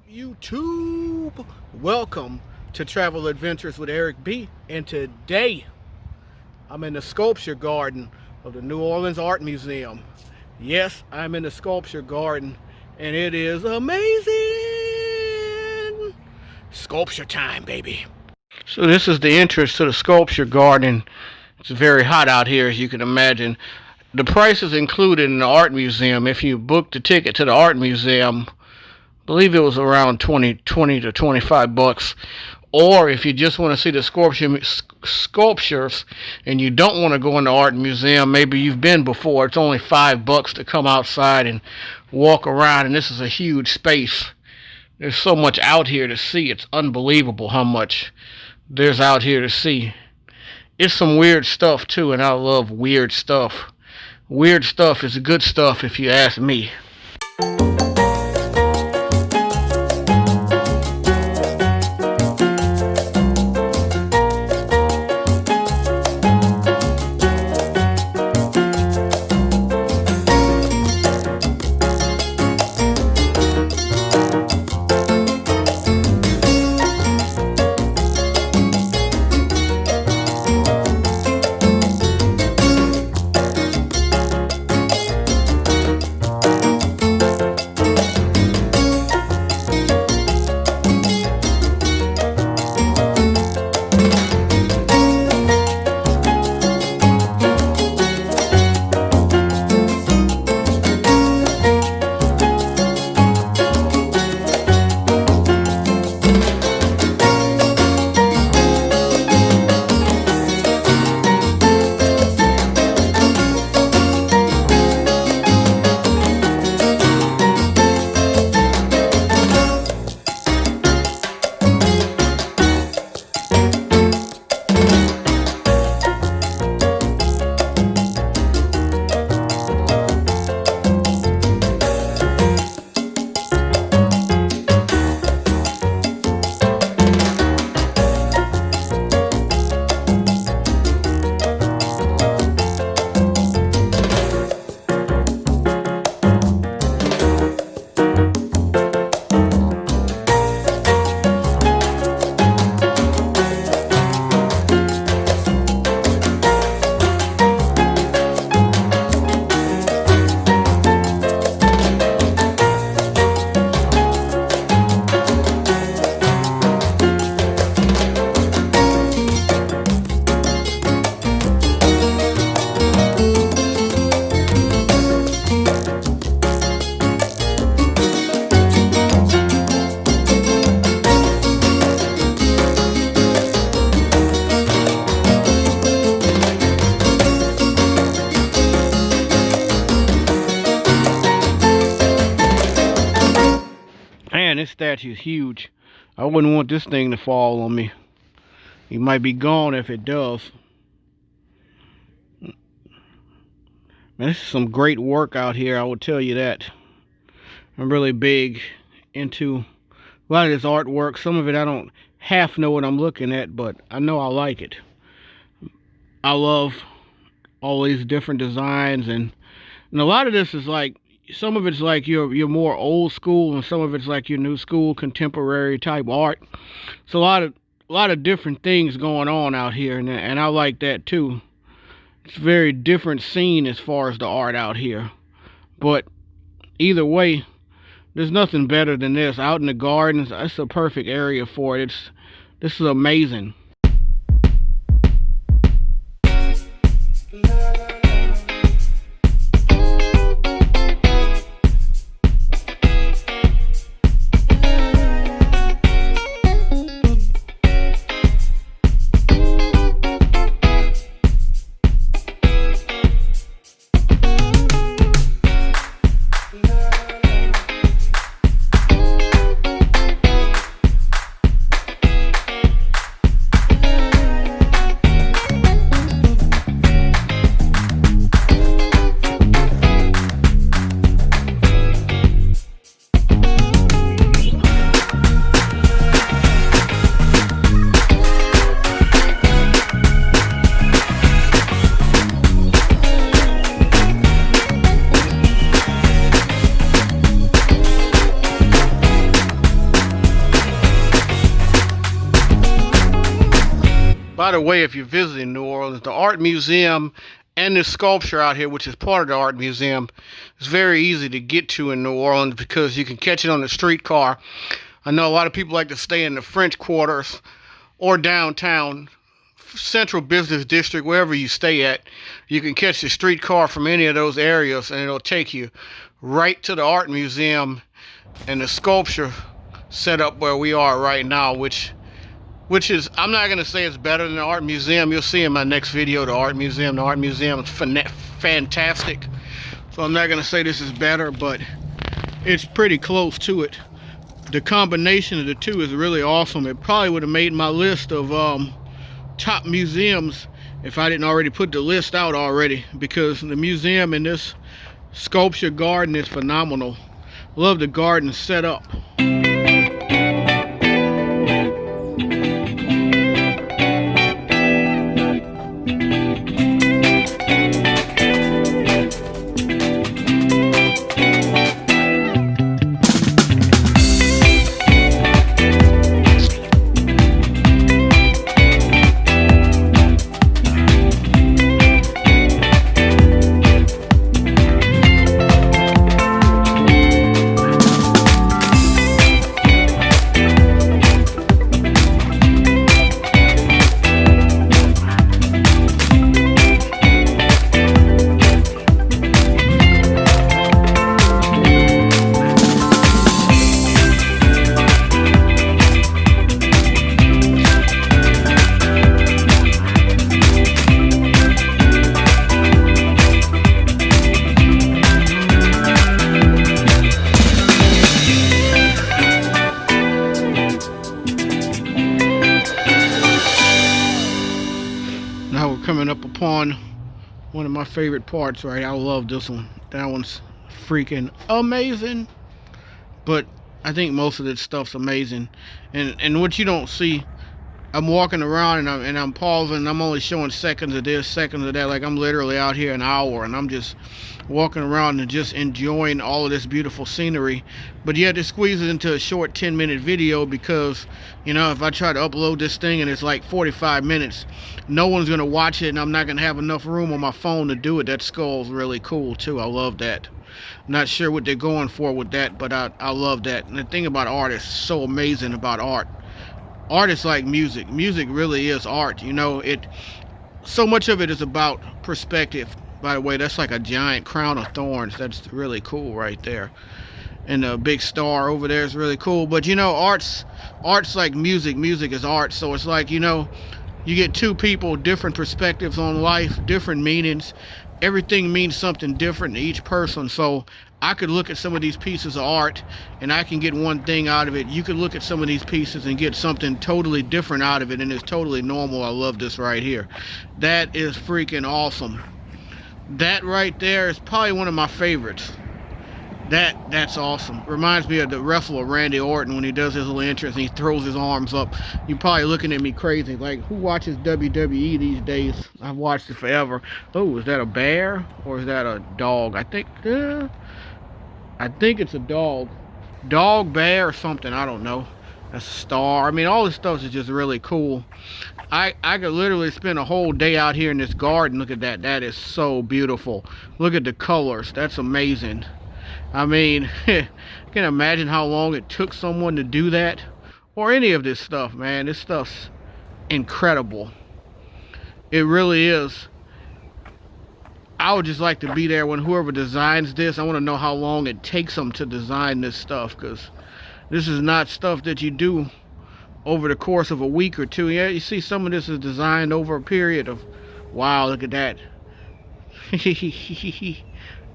YouTube? Welcome to Travel Adventures with Eric B. And today I'm in the sculpture garden of the New Orleans Art Museum. Yes, I'm in the sculpture garden and it is amazing. Sculpture time, baby. So this is the entrance to the sculpture garden. It's very hot out here, as you can imagine. The price is included in the art museum. If you booked a ticket to the art museum, I believe it was around 20 to 25 bucks. Or if you just want to see the sculptures and you don't want to go in the art museum, maybe you've been before, it's only $5 to come outside and walk around. And this is a huge space. There's so much out here to see. It's unbelievable how much there's out here to see. It's some weird stuff too, and I love weird stuff. Weird stuff is good stuff if you ask me. Man, this statue's huge. I wouldn't want this thing to fall on me. You might be gone if it does. Man, this is some great work out here, I will tell you that. I'm really big into a lot of this artwork. Some of it I don't half know what I'm looking at, but I know I like it. I love all these different designs, and a lot of this is like, some of it's like you're more old school, and some of it's like your new school contemporary type art. It's a lot of different things going on out here, and I like that too. It's a very different scene as far as the art out here. But either way, there's nothing better than this. Out in the gardens, that's a perfect area for it. This is amazing. By the way, if you're visiting New Orleans, the art museum and the sculpture out here, which is part of the art museum, is very easy to get to in New Orleans because you can catch it on the streetcar. I know a lot of people like to stay in the French Quarters or downtown, Central Business District, wherever you stay at. You can catch the streetcar from any of those areas and it'll take you right to the art museum and the sculpture set up where we are right now, which is, I'm not going to say it's better than the art museum. You'll see in my next video the art museum. The art museum is fantastic. So I'm not going to say this is better, but it's pretty close to it. The combination of the two is really awesome. It probably would have made my list of top museums if I didn't already put the list out already, because the museum in this sculpture garden is phenomenal. Love the garden set up. Now we're coming up upon one of my favorite parts, right? I love this one. That one's freaking amazing. But I think most of this stuff's amazing. And what you don't see, I'm walking around and I'm pausing. I'm only showing seconds of this, seconds of that. Like I'm literally out here an hour and I'm just walking around and just enjoying all of this beautiful scenery. But you had to squeeze it into a short 10-minute video because, you know, if I try to upload this thing and it's like 45 minutes, no one's gonna watch it and I'm not gonna have enough room on my phone to do it. That skull's really cool too. I love that. I'm not sure what they're going for with that, but I love that. And the thing about art is so amazing about art. Art is like music. Music really is art. You know, so much of it is about perspective. By the way, that's like a giant crown of thorns. That's really cool right there. And the big star over there is really cool. But you know, art's like music. Music is art. So it's like, you know, you get two people, different perspectives on life, different meanings. Everything means something different to each person. So I could look at some of these pieces of art and I can get one thing out of it. You could look at some of these pieces and get something totally different out of it, and it's totally normal. I love this right here. That is freaking awesome. That right there is probably one of my favorites. That's awesome. Reminds me of the wrestler Randy Orton when he does his little entrance and he throws his arms up. You're probably looking at me crazy, like, who watches WWE these days? I've watched it forever. Oh, is that a bear or is that a dog? I think it's a dog. Dog, bear, or something. I don't know. That's a star. I mean, all this stuff is just really cool. I could literally spend a whole day out here in this garden. Look at that. That is so beautiful. Look at the colors. That's amazing. I mean, I can imagine how long it took someone to do that. Or any of this stuff, man. This stuff's incredible. It really is. I would just like to be there when whoever designs this. I want to know how long it takes them to design this stuff, because this is not stuff that you do over the course of a week or two. Yeah, you see some of this is designed over a period of, wow, look at that.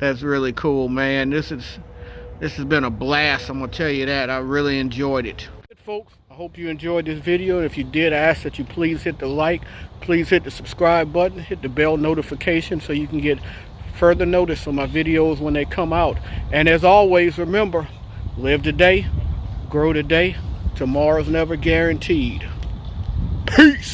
That's really cool, man. This has been a blast. I'm gonna tell you that. I really enjoyed it. Good, folks, I hope you enjoyed this video. If you did, I ask that you please hit the like, please hit the subscribe button, hit the bell notification so you can get further notice on my videos when they come out. And as always, remember, live today, grow today. Tomorrow's never guaranteed. Peace.